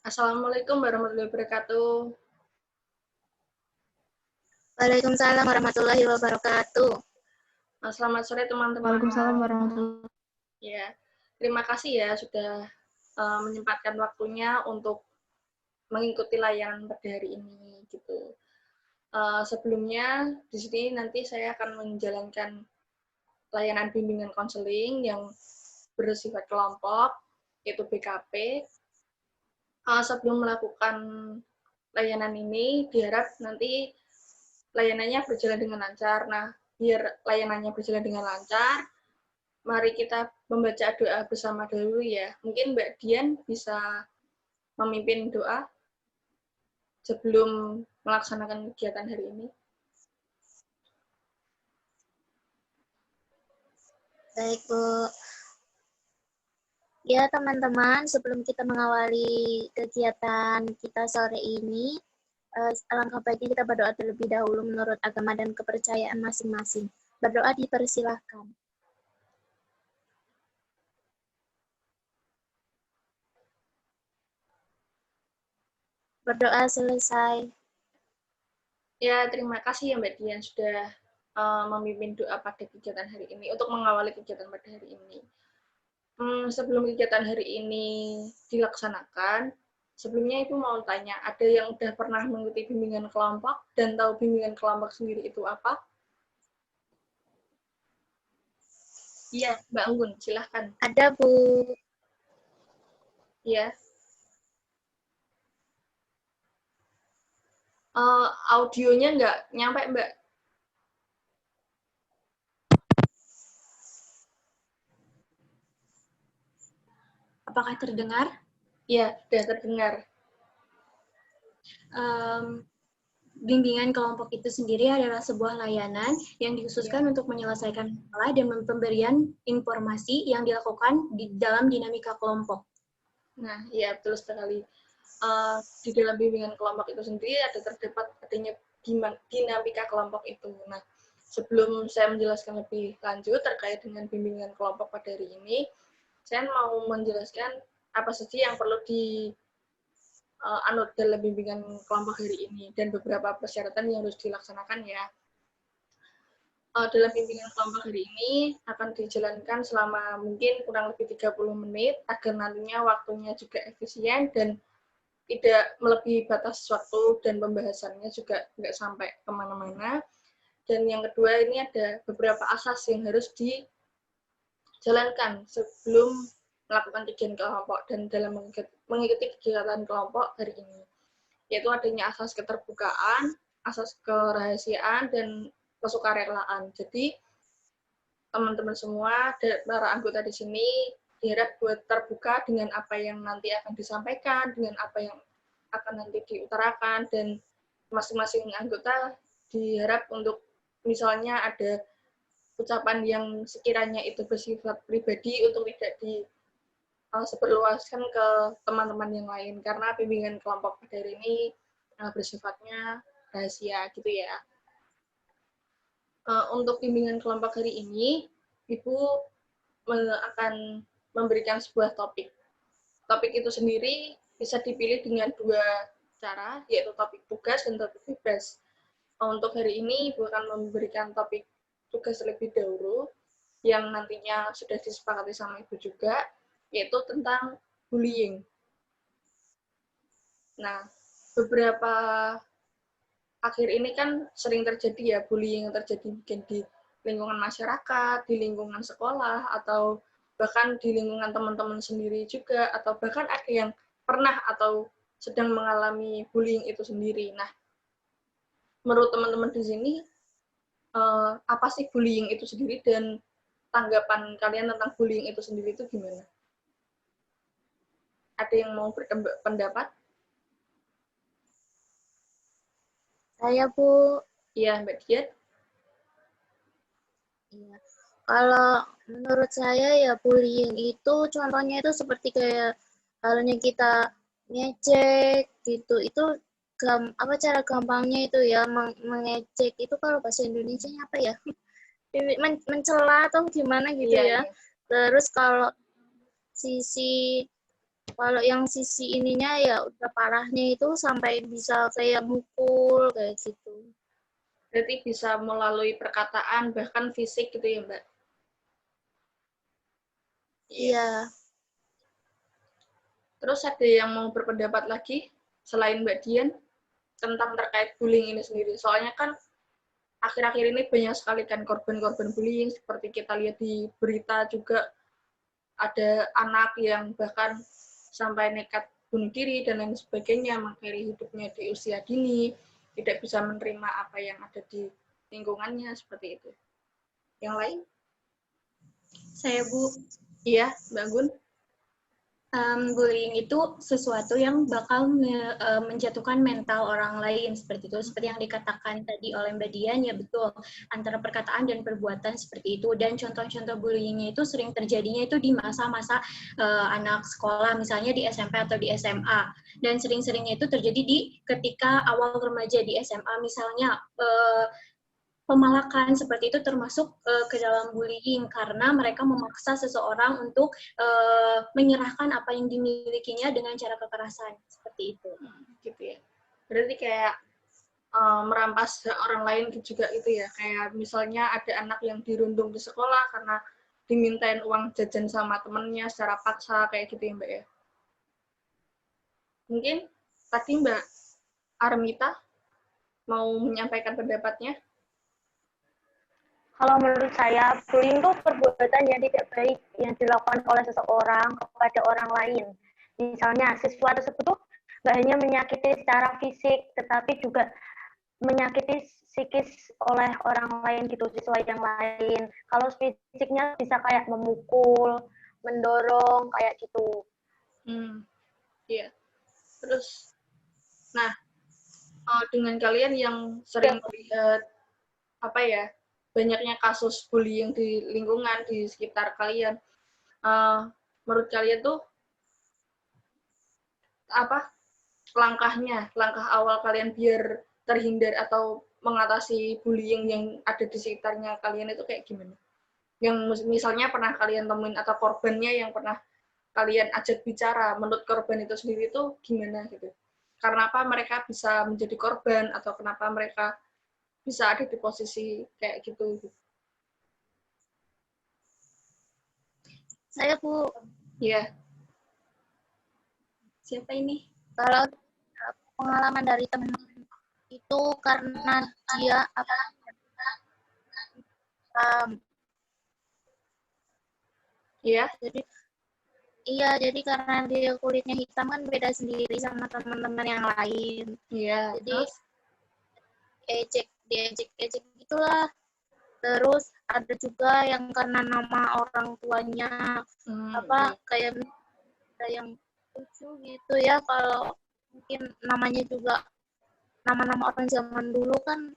Assalamualaikum warahmatullahi wabarakatuh. Waalaikumsalam warahmatullahi wabarakatuh. Selamat sore teman-teman. Waalaikumsalam warahmatullahi wabarakatuh. Ya, terima kasih ya sudah menyempatkan waktunya untuk mengikuti layanan pada hari ini gitu. Sebelumnya di sini nanti saya akan menjalankan layanan bimbingan konseling yang bersifat kelompok, yaitu BKP. Sebelum melakukan layanan ini, diharap nanti layanannya berjalan dengan lancar. Nah, biar layanannya berjalan dengan lancar, mari kita membaca doa bersama dulu ya. Mungkin Mbak Dian bisa memimpin doa sebelum melaksanakan kegiatan hari ini. Baik, Bu. Ya, teman-teman, sebelum kita mengawali kegiatan kita sore ini, alangkah baiknya kita berdoa terlebih dahulu menurut agama dan kepercayaan masing-masing. Berdoa dipersilahkan. Berdoa selesai. Ya, terima kasih ya Mbak Dian sudah memimpin doa pada kegiatan hari ini, untuk mengawali kegiatan pada hari ini. Sebelum kegiatan hari ini dilaksanakan, sebelumnya Ibu mau tanya, ada yang udah pernah mengikuti bimbingan kelompok dan tahu bimbingan kelompok sendiri itu apa? Iya, Mbak Anggun, silahkan. Ada, Bu. Iya. Audionya nggak nyampe, Mbak. Apakah terdengar? Iya, sudah terdengar. Bimbingan kelompok itu sendiri adalah sebuah layanan yang dikhususkan untuk menyelesaikan masalah dan pemberian informasi yang dilakukan di dalam dinamika kelompok. Nah, iya betul sekali. Di dalam bimbingan kelompok itu sendiri terdapat adanya dinamika kelompok itu. Nah, sebelum saya menjelaskan lebih lanjut terkait dengan bimbingan kelompok pada hari ini, saya mau menjelaskan apa saja yang perlu anut dalam bimbingan kelompok hari ini dan beberapa persyaratan yang harus dilaksanakan ya. Dalam bimbingan kelompok hari ini akan dijalankan selama mungkin kurang lebih 30 menit agar nantinya waktunya juga efisien dan tidak melebihi batas waktu dan pembahasannya juga nggak sampai kemana-mana. Dan yang kedua ini ada beberapa asas yang harus dijalankan sebelum melakukan kegiatan kelompok dan dalam mengikuti kegiatan kelompok hari ini, yaitu adanya asas keterbukaan, asas kerahasiaan, dan kesukarelaan. Jadi teman-teman semua, para anggota di sini diharap buat terbuka dengan apa yang nanti akan disampaikan, dengan apa yang akan nanti diutarakan, dan masing-masing anggota diharap untuk misalnya ada ucapan yang sekiranya itu bersifat pribadi untuk tidak disebarluaskan ke teman-teman yang lain, karena bimbingan kelompok pada hari ini bersifatnya rahasia gitu ya. Untuk bimbingan kelompok hari ini, Ibu akan memberikan sebuah topik. Topik itu sendiri bisa dipilih dengan dua cara, yaitu topik tugas dan topik bebas. Untuk hari ini, Ibu akan memberikan topik tugas terlebih dahulu, yang nantinya sudah disepakati sama Ibu juga, yaitu tentang bullying. Nah, beberapa akhir ini kan sering terjadi ya bullying yang terjadi mungkin di lingkungan masyarakat, di lingkungan sekolah, atau bahkan di lingkungan teman-teman sendiri juga, atau bahkan ada yang pernah atau sedang mengalami bullying itu sendiri. Nah, menurut teman-teman di sini, apa sih bullying itu sendiri dan tanggapan kalian tentang bullying itu sendiri itu gimana? Ada yang mau berpendapat? Saya, Bu. Iya, Mbak Dian. Iya. Kalau menurut saya ya bullying itu contohnya itu seperti kayak halnya kita ngecek gitu. Itu apa cara gampangnya itu ya mengecek itu kalau bahasa Indonesianya apa ya? Mencela atau gimana gitu Iya, ya. iya. Terus kalau sisi Kalau yang sisi ininya ya udah parahnya itu sampai bisa kayak mukul kayak gitu. Berarti bisa melalui perkataan, bahkan fisik gitu ya, Mbak? Iya. Terus ada yang mau berpendapat lagi selain Mbak Dian tentang terkait bullying ini sendiri? Soalnya kan akhir-akhir ini banyak sekali kan korban-korban bullying, seperti kita lihat di berita juga ada anak yang bahkan sampai nekat bunuh diri dan lain sebagainya, mengakhiri hidupnya di usia dini, tidak bisa menerima apa yang ada di lingkungannya, seperti itu. Yang lain? Saya, Bu. Iya, Mbak Gun? Bullying itu sesuatu yang bakal menjatuhkan mental orang lain seperti itu. Seperti yang dikatakan tadi oleh Mbak Dian, ya betul. Antara perkataan dan perbuatan seperti itu. Dan contoh-contoh bullyingnya itu sering terjadinya itu di masa-masa anak sekolah, misalnya di SMP atau di SMA. Dan sering-seringnya itu terjadi di ketika awal remaja di SMA. Misalnya pemalakan seperti itu termasuk ke dalam bullying karena mereka memaksa seseorang untuk menyerahkan apa yang dimilikinya dengan cara kekerasan seperti itu. Gitu ya. Berarti kayak merampas orang lain juga itu ya. Kayak misalnya ada anak yang dirundung di sekolah karena dimintain uang jajan sama temennya secara paksa kayak gitu ya, Mbak ya. Mungkin tadi Mbak Armita mau menyampaikan pendapatnya. Kalau menurut saya, bullying itu perbuatan yang tidak baik yang dilakukan oleh seseorang kepada orang lain. Misalnya, siswa tersebut tuh nggak hanya menyakiti secara fisik, tetapi juga menyakiti psikis oleh orang lain gitu, siswa yang lain. Kalau fisiknya bisa kayak memukul, mendorong, kayak gitu. Iya. Terus, nah, dengan kalian yang sering melihat apa ya, banyaknya kasus bullying di lingkungan di sekitar kalian, menurut kalian tuh apa langkah awal kalian biar terhindar atau mengatasi bullying yang ada di sekitarnya kalian itu kayak gimana? Yang misalnya pernah kalian temuin atau korbannya yang pernah kalian ajak bicara, menurut korban itu sendiri itu gimana gitu? Karena apa mereka bisa menjadi korban atau kenapa mereka bisa ada di posisi kayak gitu? Saya, Bu. Iya. Siapa ini? Kalau pengalaman dari teman itu karena dia Iya. jadi karena dia kulitnya hitam kan beda sendiri sama teman-teman yang lain. Iya. Jadi diejek gitulah. Terus ada juga yang karena nama orang tuanya kayak yang lucu gitu ya, kalau mungkin namanya juga nama-nama orang zaman dulu kan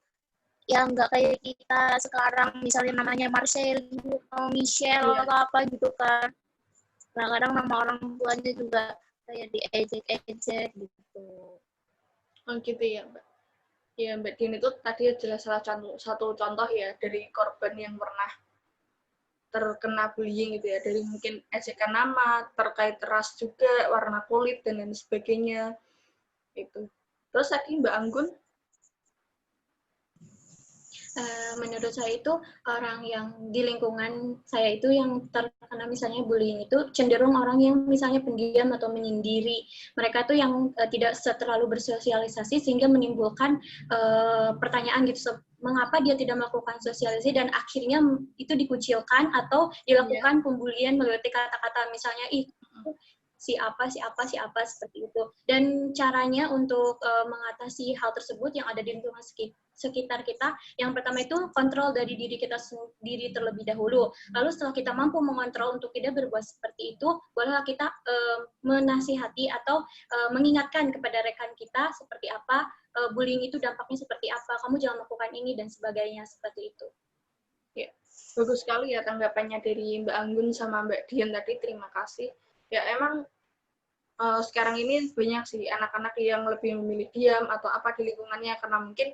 ya nggak kayak kita sekarang, misalnya namanya Marcel atau Michelle atau apa gitu kan. Nah, kadang nama orang tuanya juga kayak diejek-ejek gitu. Oh gitu ya, Mbak. Ya, Mbak Dian itu tadi jelas salah satu contoh ya dari korban yang pernah terkena bullying gitu ya, dari mungkin ejekan nama, terkait ras juga, warna kulit, dan lain sebagainya. Itu. Terus tadi Mbak Anggun? Menurut saya itu orang yang di lingkungan saya itu yang terkena misalnya bullying itu cenderung orang yang misalnya pendiam atau menyendiri. Mereka tuh yang tidak terlalu bersosialisasi sehingga menimbulkan pertanyaan gitu, mengapa dia tidak melakukan sosialisasi dan akhirnya itu dikucilkan atau dilakukan pembulian melalui kata-kata misalnya si apa seperti itu. Dan caranya untuk mengatasi hal tersebut yang ada di lingkungan sekitar kita, yang pertama itu kontrol dari diri kita sendiri terlebih dahulu. Lalu setelah kita mampu mengontrol untuk tidak berbuat seperti itu, bolehlah kita menasihati atau mengingatkan kepada rekan kita seperti apa, bullying itu dampaknya seperti apa, kamu jangan melakukan ini dan sebagainya, seperti itu. Ya, bagus sekali ya tanggapannya dari Mbak Anggun sama Mbak Dian tadi, terima kasih. Ya emang sekarang ini banyak sih anak-anak yang lebih memilih diam atau apa di lingkungannya karena mungkin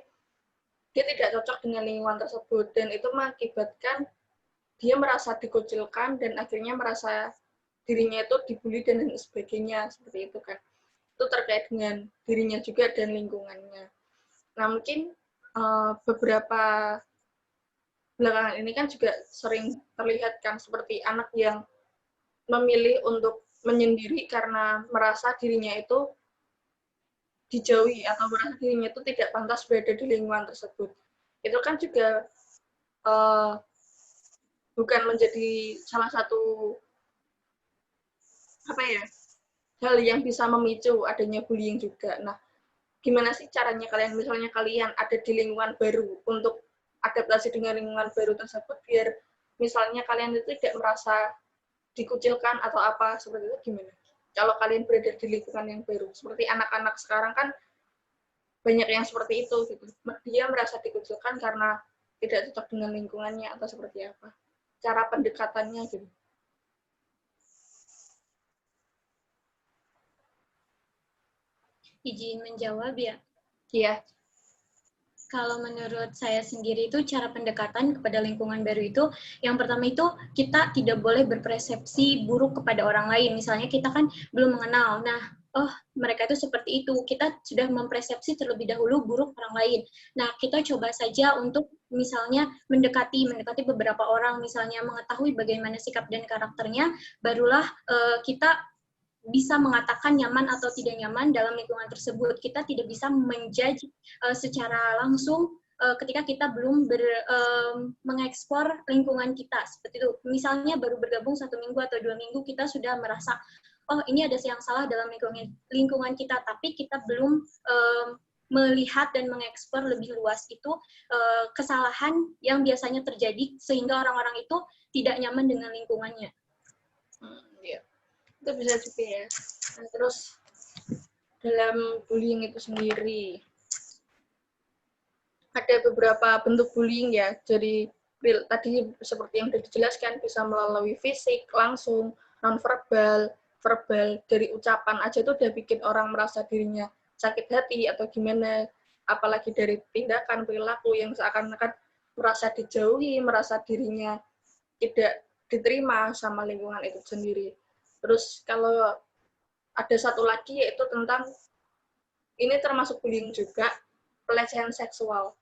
dia tidak cocok dengan lingkungan tersebut dan itu mengakibatkan dia merasa dikucilkan dan akhirnya merasa dirinya itu dibully dan lain sebagainya, seperti itu kan. Itu terkait dengan dirinya juga dan lingkungannya. Nah, mungkin beberapa belakangan ini kan juga sering terlihat kan seperti anak yang memilih untuk menyendiri karena merasa dirinya itu dijauhi atau merasa dirinya itu tidak pantas berada di lingkungan tersebut. Itu kan juga bukan menjadi salah satu hal yang bisa memicu adanya bullying juga. Nah, gimana sih caranya kalian, misalnya kalian ada di lingkungan baru, untuk adaptasi dengan lingkungan baru tersebut biar misalnya kalian itu tidak merasa dikucilkan atau apa seperti itu, gimana? Kalau kalian berada di lingkungan yang baru, seperti anak-anak sekarang kan banyak yang seperti itu gitu. Dia merasa dikucilkan karena tidak cocok dengan lingkungannya atau seperti apa. Cara pendekatannya gitu. Izin menjawab ya. Iya. Kalau menurut saya sendiri itu cara pendekatan kepada lingkungan baru itu, yang pertama itu kita tidak boleh berpersepsi buruk kepada orang lain. Misalnya kita kan belum mengenal, nah, oh mereka itu seperti itu, kita sudah mempersepsi terlebih dahulu buruk orang lain. Nah, kita coba saja untuk misalnya mendekati beberapa orang, misalnya mengetahui bagaimana sikap dan karakternya, barulah kita bisa mengatakan nyaman atau tidak nyaman dalam lingkungan tersebut. Kita tidak bisa menjudge secara langsung ketika kita belum mengekspor lingkungan kita. Seperti itu. Misalnya baru bergabung 1 minggu atau 2 minggu, kita sudah merasa, oh ini ada yang salah dalam lingkungan kita, tapi kita belum melihat dan mengekspor lebih luas itu kesalahan yang biasanya terjadi sehingga orang-orang itu tidak nyaman dengan lingkungannya. Iya. Itu bisa juga ya. Nah, terus dalam bullying itu sendiri ada beberapa bentuk bullying ya. Jadi tadi seperti yang sudah dijelaskan, bisa melalui fisik langsung, nonverbal, verbal, dari ucapan aja itu udah bikin orang merasa dirinya sakit hati atau gimana, apalagi dari tindakan perilaku yang seakan-akan merasa dijauhi, merasa dirinya tidak diterima sama lingkungan itu sendiri. Terus kalau ada satu lagi yaitu tentang, ini termasuk bullying juga, pelecehan seksual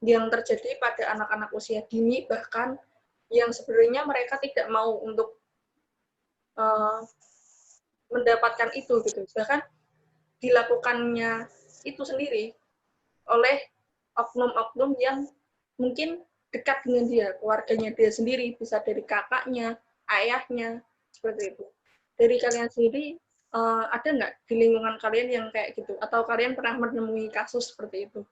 yang terjadi pada anak-anak usia dini, bahkan yang sebenarnya mereka tidak mau untuk mendapatkan itu gitu. Bahkan dilakukannya itu sendiri oleh oknum-oknum yang mungkin dekat dengan dia, keluarganya dia sendiri, bisa dari kakaknya, ayahnya, seperti itu. Dari kalian sendiri, ada nggak di lingkungan kalian yang kayak gitu? Atau kalian pernah menemui kasus seperti itu?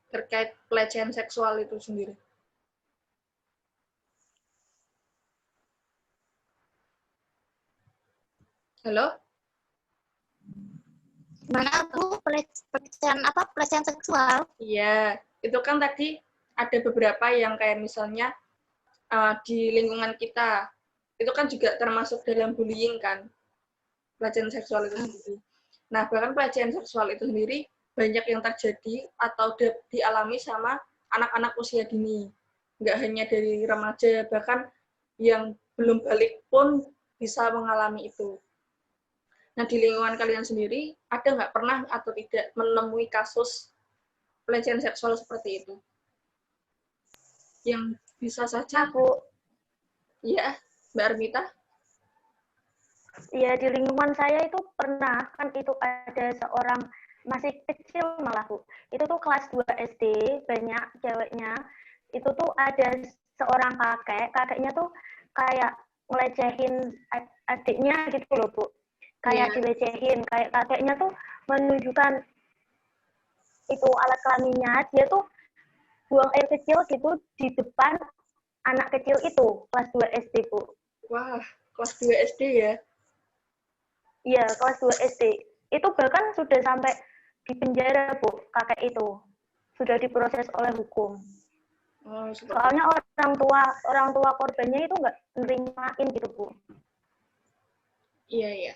Terkait pelecehan seksual itu sendiri. Halo? Mana Bu? Pelecehan seksual? Iya, itu kan tadi ada beberapa yang kayak misalnya di lingkungan kita, itu kan juga termasuk dalam bullying kan, pelecehan seksual itu sendiri. Nah, bahkan pelecehan seksual itu sendiri banyak yang terjadi atau dialami sama anak-anak usia dini. Nggak hanya dari remaja, bahkan yang belum balik pun bisa mengalami itu. Nah, di lingkungan kalian sendiri, ada nggak pernah atau tidak menemui kasus pelecehan seksual seperti itu? Yang bisa saja, Bu. ya, Mbak Armita? Ya, di lingkungan saya itu pernah, kan itu ada seorang masih kecil malah Bu. Itu tuh kelas 2 SD, banyak ceweknya. Itu tuh ada seorang kakeknya tuh kayak ngelecehin adiknya gitu loh Bu. Kayak dilecehin, kayak kakeknya tuh menunjukkan itu alat kelaminnya, dia tuh buang air kecil gitu di depan anak kecil itu, kelas 2 SD Bu. Wah, kelas 2 SD ya? Iya, kelas 2 SD. Itu bahkan sudah sampai di penjara, Bu, kakek itu. Sudah diproses oleh hukum. Oh, soalnya orang tua korbannya itu nggak nerimain gitu, Bu. Iya.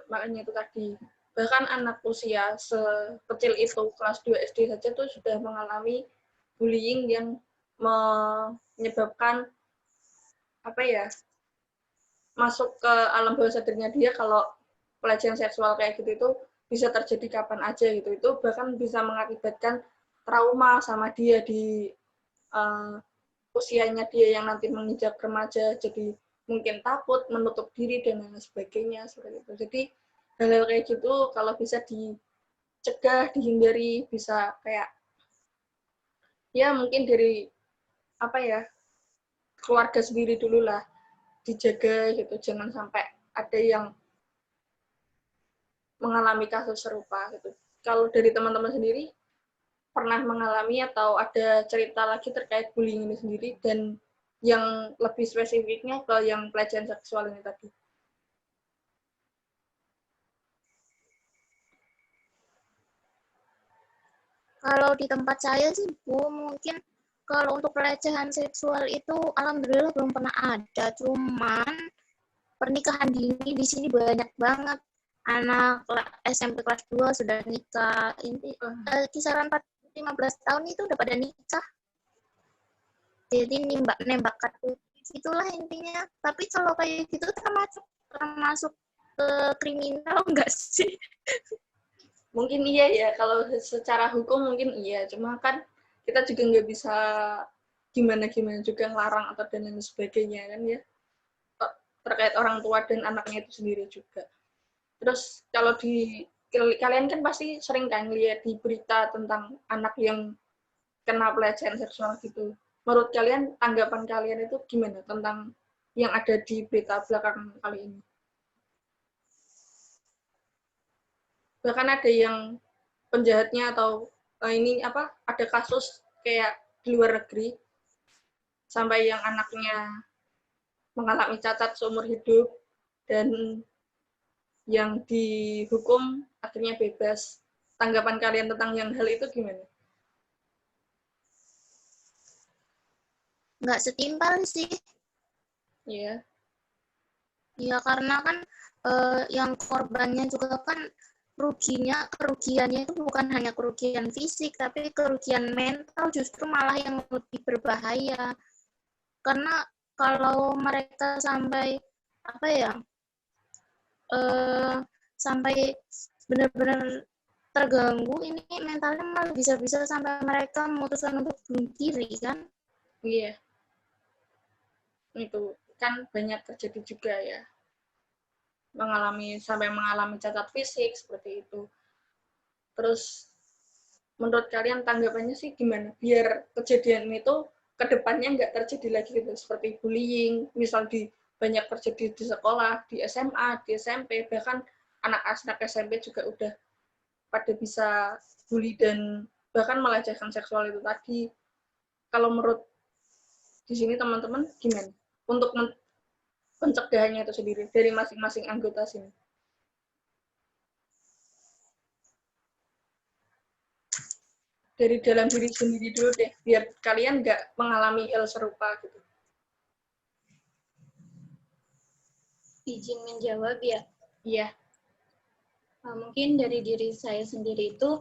Makanya itu tadi, bahkan anak usia sekecil itu, kelas 2 SD saja tuh sudah mengalami bullying yang menyebabkan masuk ke alam bawah sadarnya dia kalau pelecehan seksual kayak gitu itu bisa terjadi kapan aja gitu. Itu bahkan bisa mengakibatkan trauma sama dia di usianya dia yang nanti menginjak remaja, jadi mungkin takut, menutup diri, dan lain sebagainya. Seperti itu. Jadi hal-hal kayak gitu kalau bisa dicegah, dihindari, bisa kayak ya mungkin dari keluarga sendiri dulu lah dijaga gitu, jangan sampai ada yang mengalami kasus serupa gitu. Kalau dari teman-teman sendiri pernah mengalami atau ada cerita lagi terkait bullying ini sendiri dan yang lebih spesifiknya ke yang pelecehan seksual ini tadi? Kalau di tempat saya sih, Bu, mungkin kalau untuk pelecehan seksual itu alhamdulillah belum pernah ada. Cuman pernikahan dini di sini banyak banget. Anak SMP kelas 2 sudah nikah. Kisaran 15 tahun itu udah pada nikah. Jadi nembak itulah intinya. Tapi kalau kayak gitu termasuk ke kriminal enggak sih? Mungkin iya ya, kalau secara hukum mungkin iya, cuma kan kita juga nggak bisa gimana-gimana juga ngelarang atau dan lain sebagainya kan ya, terkait orang tua dan anaknya itu sendiri juga. Terus kalau kalian kan pasti sering kan lihat di berita tentang anak yang kena pelecehan seksual gitu. Menurut kalian, tanggapan kalian itu gimana tentang yang ada di berita belakang kali ini? Bahkan ada yang penjahatnya atau ada kasus kayak di luar negeri sampai yang anaknya mengalami cacat seumur hidup dan yang dihukum akhirnya bebas. Tanggapan kalian tentang yang hal itu gimana? Nggak setimpal sih. Iya. Ya karena kan yang korbannya juga kan kerugiannya itu bukan hanya kerugian fisik, tapi kerugian mental justru malah yang lebih berbahaya. Karena kalau mereka sampai sampai benar-benar terganggu, ini mentalnya malah bisa-bisa sampai mereka memutuskan untuk bunuh diri kan? Iya. Itu kan banyak terjadi juga ya. Sampai mengalami cacat fisik seperti itu. Terus menurut kalian tanggapannya sih gimana? Biar kejadian itu ke depannya nggak terjadi lagi gitu. Seperti bullying, misal banyak terjadi di sekolah, di SMA, di SMP, bahkan anak-anak SMP juga udah pada bisa bully dan bahkan melecehkan seksual itu tadi. Kalau menurut di sini teman-teman gimana? Untuk pencegahannya itu sendiri dari masing-masing anggota sini. Dari dalam diri sendiri dulu deh, biar kalian nggak mengalami hal serupa gitu. Izin menjawab ya. Iya. Mungkin dari diri saya sendiri itu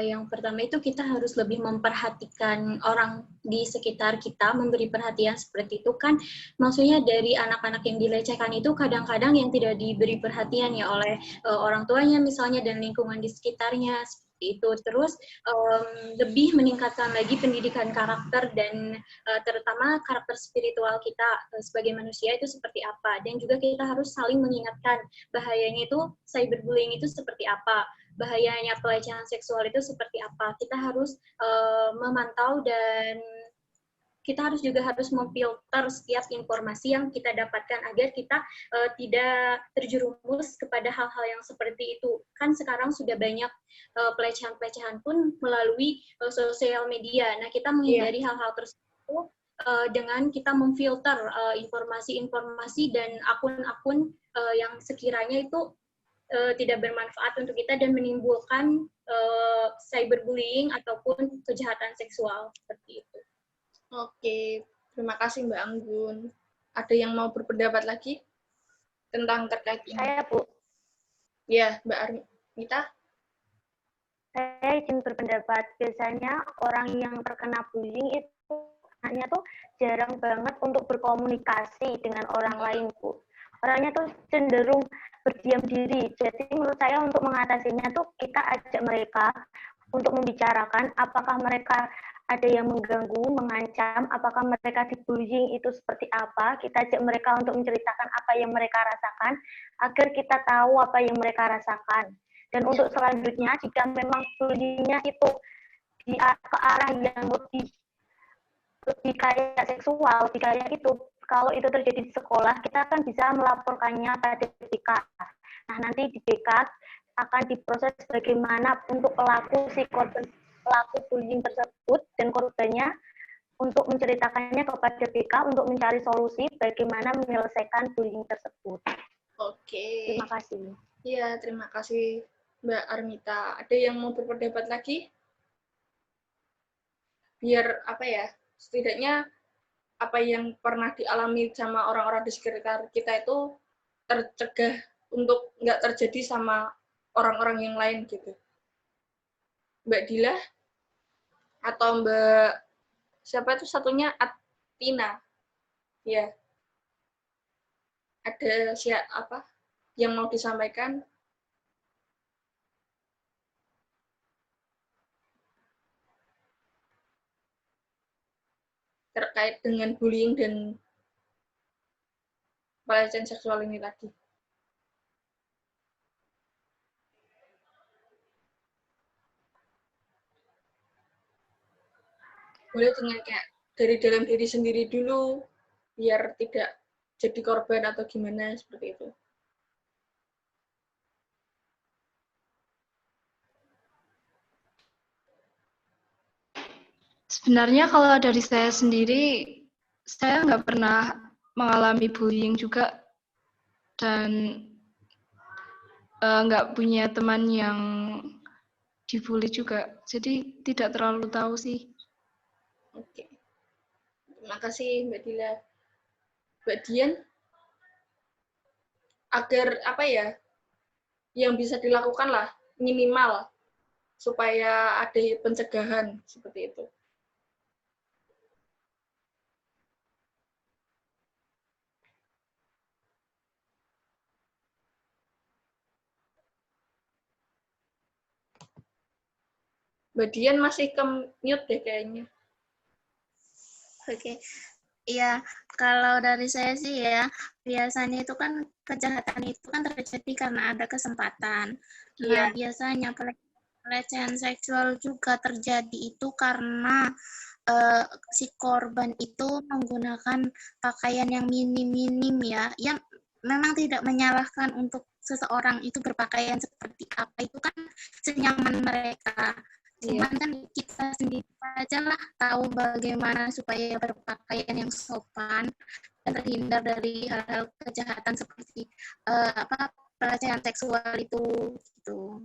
yang pertama itu kita harus lebih memperhatikan orang di sekitar kita, memberi perhatian seperti itu kan. Maksudnya dari anak-anak yang dilecehkan itu kadang-kadang yang tidak diberi perhatian ya oleh orang tuanya misalnya dan lingkungan di sekitarnya seperti itu. Terus lebih meningkatkan lagi pendidikan karakter dan terutama karakter spiritual kita sebagai manusia itu seperti apa. Dan juga kita harus saling mengingatkan bahayanya itu cyberbullying itu seperti apa, bahayanya pelecehan seksual itu seperti apa. Kita harus memantau dan kita harus memfilter setiap informasi yang kita dapatkan agar kita tidak terjerumus kepada hal-hal yang seperti itu. Kan sekarang sudah banyak pelecehan-pelecehan pun melalui sosial media. Nah, kita menghindari hal-hal tersebut dengan kita memfilter informasi-informasi dan akun-akun yang sekiranya itu tidak bermanfaat untuk kita dan menimbulkan cyberbullying ataupun kejahatan seksual seperti itu. Oke, terima kasih Mbak Anggun. Ada yang mau berpendapat lagi tentang terkait ini? Saya, Bu. Ya, Mbak Armi. Mita? Saya izin berpendapat, biasanya orang yang terkena bullying itu anaknya tuh jarang banget untuk berkomunikasi dengan orang lain, Bu. Orangnya tuh cenderung berdiam diri. Jadi menurut saya untuk mengatasinya tuh kita ajak mereka untuk membicarakan apakah mereka ada yang mengganggu, mengancam, apakah mereka dibullying itu seperti apa. Kita ajak mereka untuk menceritakan apa yang mereka rasakan agar kita tahu apa yang mereka rasakan. Dan untuk selanjutnya, jika memang bullying-nya itu ke arah yang lebih kayak seksual, lebih kayak itu, kalau itu terjadi di sekolah, kita akan bisa melaporkannya pada BK. Nah, nanti di BK akan diproses bagaimana untuk pelaku bullying tersebut dan korbannya untuk menceritakannya kepada BK untuk mencari solusi bagaimana menyelesaikan bullying tersebut. Oke. Terima kasih. Iya, terima kasih Mbak Armita. Ada yang mau berpendapat lagi? Biar apa ya, setidaknya apa yang pernah dialami sama orang-orang di sekitar kita itu tercegah untuk nggak terjadi sama orang-orang yang lain gitu. Mbak Dila atau Mbak siapa itu satunya Atina? Ya. Ada siapa yang mau disampaikan? Terkait dengan bullying dan pelecehan seksual ini tadi. Boleh dengan kayak dari dalam diri sendiri dulu, biar tidak jadi korban atau gimana, seperti itu. Sebenarnya kalau dari saya sendiri, saya nggak pernah mengalami bullying juga, dan nggak punya teman yang dibully juga. Jadi tidak terlalu tahu sih. Oke. Terima kasih Mbak Dila. Mbak Dian, agar apa ya, yang bisa dilakukan lah, minimal, supaya ada pencegahan, seperti itu. Mbak Dian masih ke-mute deh kayaknya. Oke. Iya, kalau dari saya sih ya, biasanya itu kan kejahatan itu kan terjadi karena ada kesempatan. Nah, biasanya pelecehan seksual juga terjadi itu karena si korban itu menggunakan pakaian yang minim-minim ya, yang memang tidak menyalahkan untuk seseorang itu berpakaian seperti apa, itu kan senyaman mereka. Cuman kan kita sendiri aja lah tahu bagaimana supaya berpakaian yang sopan dan terhindar dari hal-hal kejahatan seperti pelecehan seksual itu gitu.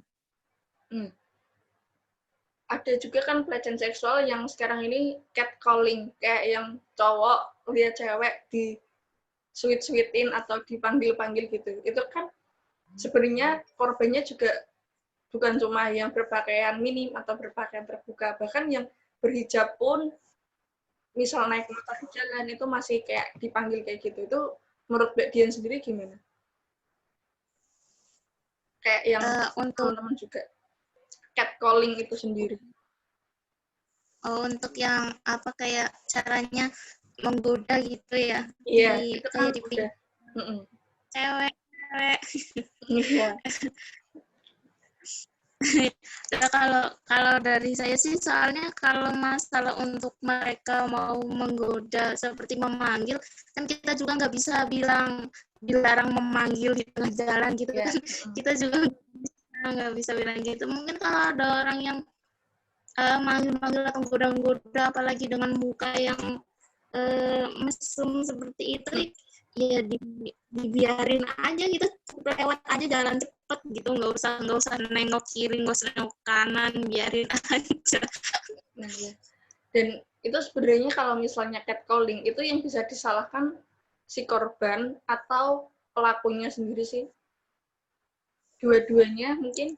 Ada juga kan pelecehan seksual yang sekarang ini catcalling, kayak yang cowok lihat cewek di sweet-sweetin atau dipanggil-panggil gitu. Itu kan sebenarnya korbannya juga bukan cuma yang berpakaian minim atau berpakaian terbuka, bahkan yang berhijab pun misal naik motor di jalan itu masih kayak dipanggil kayak gitu. Itu menurut Mbak Dian sendiri gimana? Kayak yang untuk teman-teman juga catcalling itu sendiri. Untuk yang apa kayak caranya menggoda gitu ya? Iya, itu kan kayak udah. Cewek. Iya. kalau dari saya sih, soalnya kalau masalah untuk mereka mau menggoda seperti memanggil, kan kita juga nggak bisa bilang dilarang memanggil di tengah jalan gitu kan. Kita juga nggak bisa bilang gitu. Mungkin kalau ada orang yang manggil-manggil atau goda-goda, apalagi dengan muka yang mesum seperti itu, ya dibiarin aja gitu, lewat aja jalan cepet gitu, nggak usah nengok kiri, nggak usah nengok kanan, biarin aja. Nah ya, dan itu sebenarnya kalau misalnya catcalling itu yang bisa disalahkan si korban atau pelakunya sendiri sih, dua-duanya mungkin.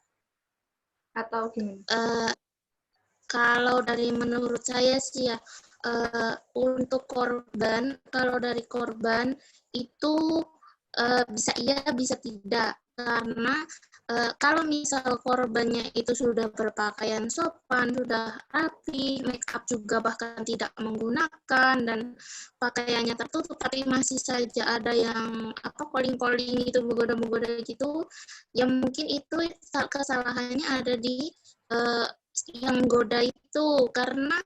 atau gimana? Kalau dari menurut saya sih ya, untuk korban, kalau dari korban itu bisa iya, bisa tidak. Karena kalau misal korbannya itu sudah berpakaian sopan, sudah rapi, make up juga bahkan tidak menggunakan, dan pakaiannya tertutup, tapi masih saja ada yang calling-calling itu, menggoda-menggoda gitu, ya mungkin itu kesalahannya ada di yang goda itu, karena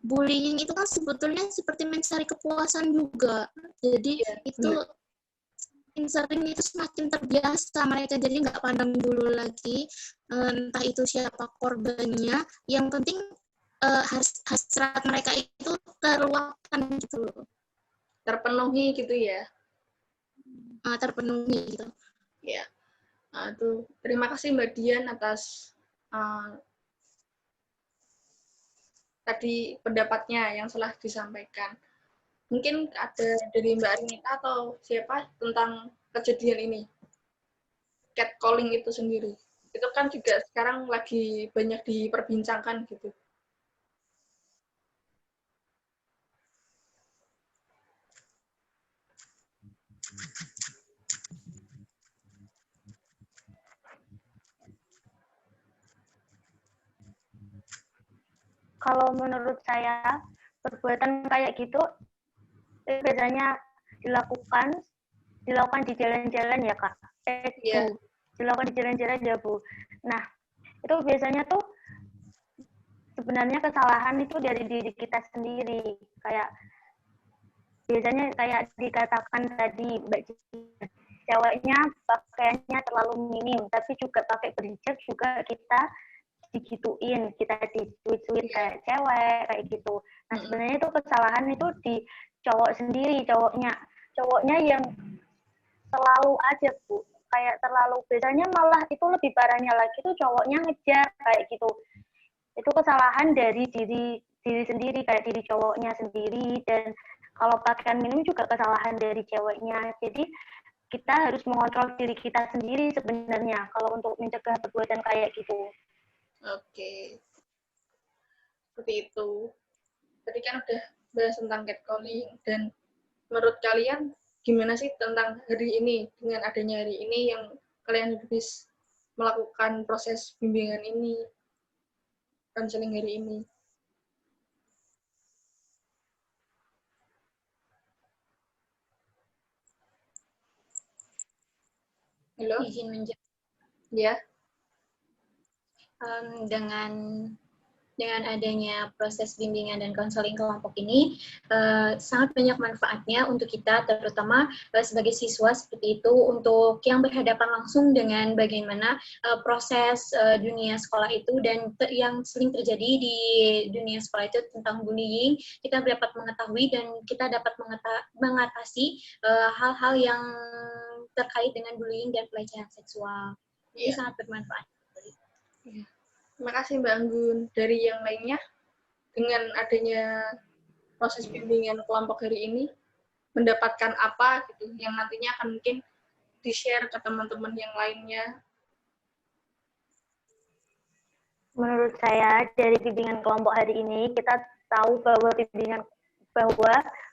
bullying itu kan sebetulnya seperti mencari kepuasan juga. Jadi itu sering itu semakin terbiasa mereka, jadi nggak pandang dulu lagi entah itu siapa korbannya. Yang penting hasrat mereka itu terluapkan gitu loh. Terpenuhi gitu ya. Terpenuhi gitu. Ya. Aduh, terima kasih Mbak Dian atas tadi pendapatnya yang telah disampaikan. Mungkin ada dari Mbak Arnita atau siapa tentang kejadian ini, catcalling itu sendiri. Itu kan juga sekarang lagi banyak diperbincangkan gitu. Kalau menurut saya, perbuatan kayak gitu biasanya dilakukan di jalan-jalan ya Kak. Bu, dilakukan di jalan-jalan ya Bu. Nah, itu biasanya tuh sebenarnya kesalahan itu dari diri kita sendiri. Kayak biasanya kayak dikatakan tadi Mbak Cina, ceweknya pakaiannya terlalu minim, tapi juga pakai berhijab juga kita digituin, kita dicuit-cuit kayak cewek kayak gitu. Nah sebenarnya itu kesalahan itu di cowok sendiri, cowoknya yang selalu aja Bu, kayak terlalu, biasanya malah itu lebih parahnya lagi tuh cowoknya ngejar kayak gitu. Itu kesalahan dari diri sendiri, kayak diri cowoknya sendiri. Dan kalau pakaian minim juga kesalahan dari ceweknya. Jadi kita harus mengontrol diri kita sendiri sebenarnya kalau untuk mencegah perbuatan kayak gitu. Oke. Seperti itu. Tadi kan udah bahas tentang catcalling, dan menurut kalian gimana sih tentang hari ini, dengan adanya hari ini yang kalian habis melakukan proses bimbingan ini, counseling hari ini? Halo? Izin menjawab. Ya. Dengan adanya proses bimbingan dan konseling kelompok ini sangat banyak manfaatnya untuk kita, terutama sebagai siswa seperti itu, untuk yang berhadapan langsung dengan bagaimana proses dunia sekolah itu, dan yang sering terjadi di dunia sekolah itu tentang bullying. Kita dapat mengetahui dan kita dapat mengatasi hal-hal yang terkait dengan bullying dan pelecehan seksual. Ini sangat bermanfaat. Terima kasih Mbak Anggun. Dari yang lainnya, dengan adanya proses bimbingan kelompok hari ini, mendapatkan apa gitu yang nantinya akan mungkin di-share ke teman-teman yang lainnya? Menurut saya, dari bimbingan kelompok hari ini, kita tahu bahwa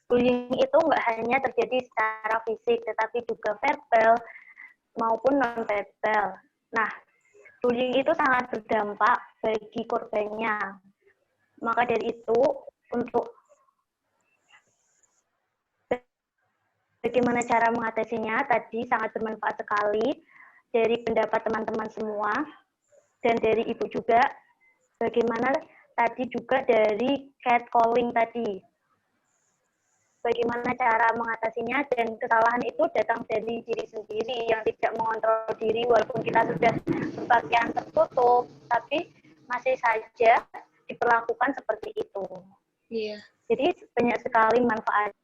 bullying itu nggak hanya terjadi secara fisik, tetapi juga verbal maupun non-verbal. Nah, bullying itu sangat berdampak bagi korbannya. Maka dari itu, untuk bagaimana cara mengatasinya tadi sangat bermanfaat sekali dari pendapat teman-teman semua, dan dari Ibu juga, bagaimana tadi juga dari catcalling tadi. Bagaimana cara mengatasinya, dan kesalahan itu datang dari diri sendiri yang tidak mengontrol diri, walaupun kita sudah berpakaian tertutup, tapi masih saja diperlakukan seperti itu. Iya. Jadi banyak sekali manfaat.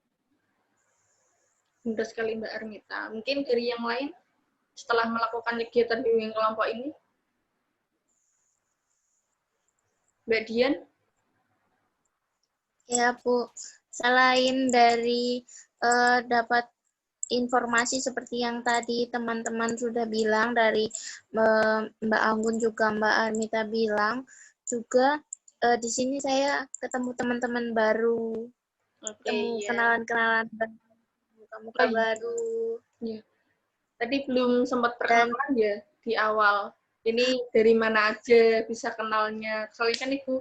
Benar sekali Mbak Arnita. Mungkin dari yang lain, setelah melakukan kegiatan bimbingan kelompok ini, Mbak Dian? Ya Bu, selain dari dapat informasi seperti yang tadi teman-teman sudah bilang dari Mbak Anggun juga Mbak Armita bilang, juga di sini saya ketemu teman-teman baru, ketemu Iya. kenalan-kenalan baru, muka-muka Oh, iya. baru. Iya. Tadi belum sempat Dan perkenalan ya di awal. Ini dari mana aja bisa kenalnya. Soalnya kan Ibu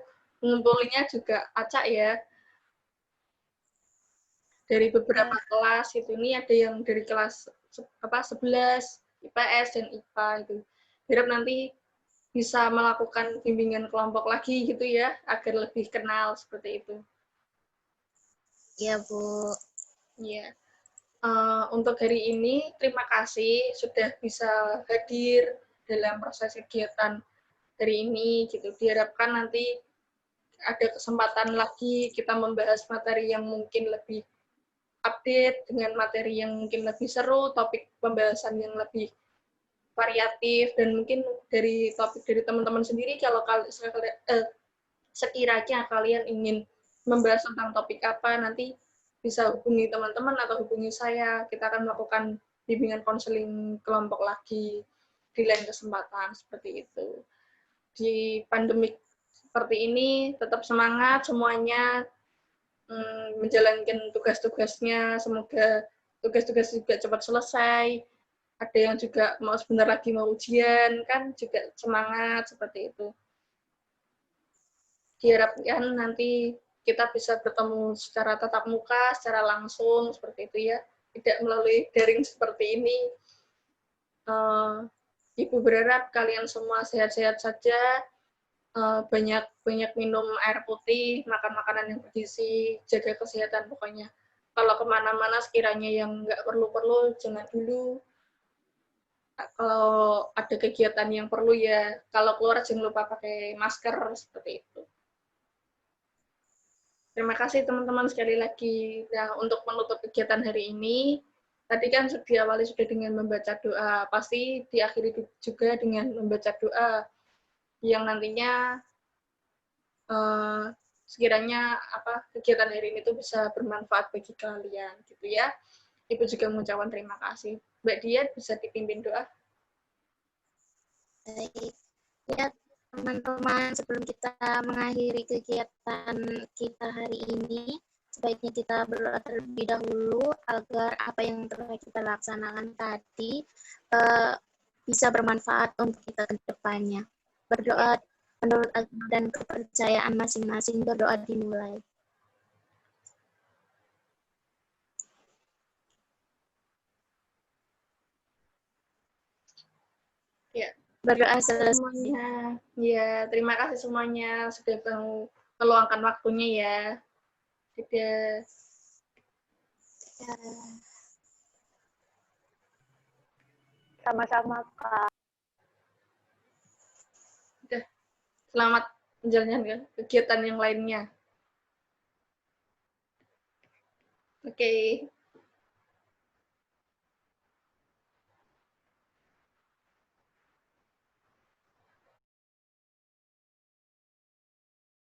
ngumpulinnya juga acak ya. Dari beberapa kelas itu. Ini ada yang dari kelas 11, IPS dan IPA itu. Harap nanti bisa melakukan bimbingan kelompok lagi gitu ya, agar lebih kenal seperti itu. ya Bu. Iya. Untuk hari ini, terima kasih sudah bisa hadir dalam proses kegiatan hari ini. Gitu. Diharapkan nanti ada kesempatan lagi kita membahas materi yang mungkin lebih update, dengan materi yang mungkin lebih seru, topik pembahasan yang lebih variatif, dan mungkin dari topik dari teman-teman sendiri, kalau sekiranya kalian ingin membahas tentang topik apa, nanti bisa hubungi teman-teman atau hubungi saya. Kita akan melakukan bimbingan konseling kelompok lagi di lain kesempatan, seperti itu. Di pandemik seperti ini, tetap semangat semuanya, menjalankan tugas-tugasnya. Semoga tugas-tugas juga cepat selesai. Ada yang juga mau sebentar lagi mau ujian, kan juga semangat, seperti itu. Diharapkan nanti kita bisa bertemu secara tatap muka, secara langsung, seperti itu ya. Tidak melalui daring seperti ini. Ibu berharap kalian semua sehat-sehat saja, banyak minum air putih, makan makanan yang bergizi, jaga kesehatan pokoknya. Kalau kemana-mana sekiranya yang nggak perlu-perlu, jangan dulu. Kalau ada kegiatan yang perlu ya, kalau keluar jangan lupa pakai masker, seperti itu. Terima kasih teman-teman sekali lagi. Nah, untuk menutup kegiatan hari ini, tadi kan diawali sudah dengan membaca doa. Pasti diakhiri juga dengan membaca doa yang nantinya sekiranya kegiatan hari ini tuh bisa bermanfaat bagi kalian, gitu ya. Ibu juga mengucapkan terima kasih. Mbak Dian bisa dipimpin doa. Baik. Ya, teman-teman, sebelum kita mengakhiri kegiatan kita hari ini, sebaiknya kita berdoa terlebih dahulu agar apa yang telah kita laksanakan tadi bisa bermanfaat untuk kita ke depannya. Berdoa menurut agama dan kepercayaan masing-masing, berdoa dimulai. Ya. Berdoa selesai. Semuanya. Ya, terima kasih semuanya sudah mau meluangkan waktunya ya. Dadah. Sama-sama, Kak. Selamat menjalankan kegiatan yang lainnya. Oke.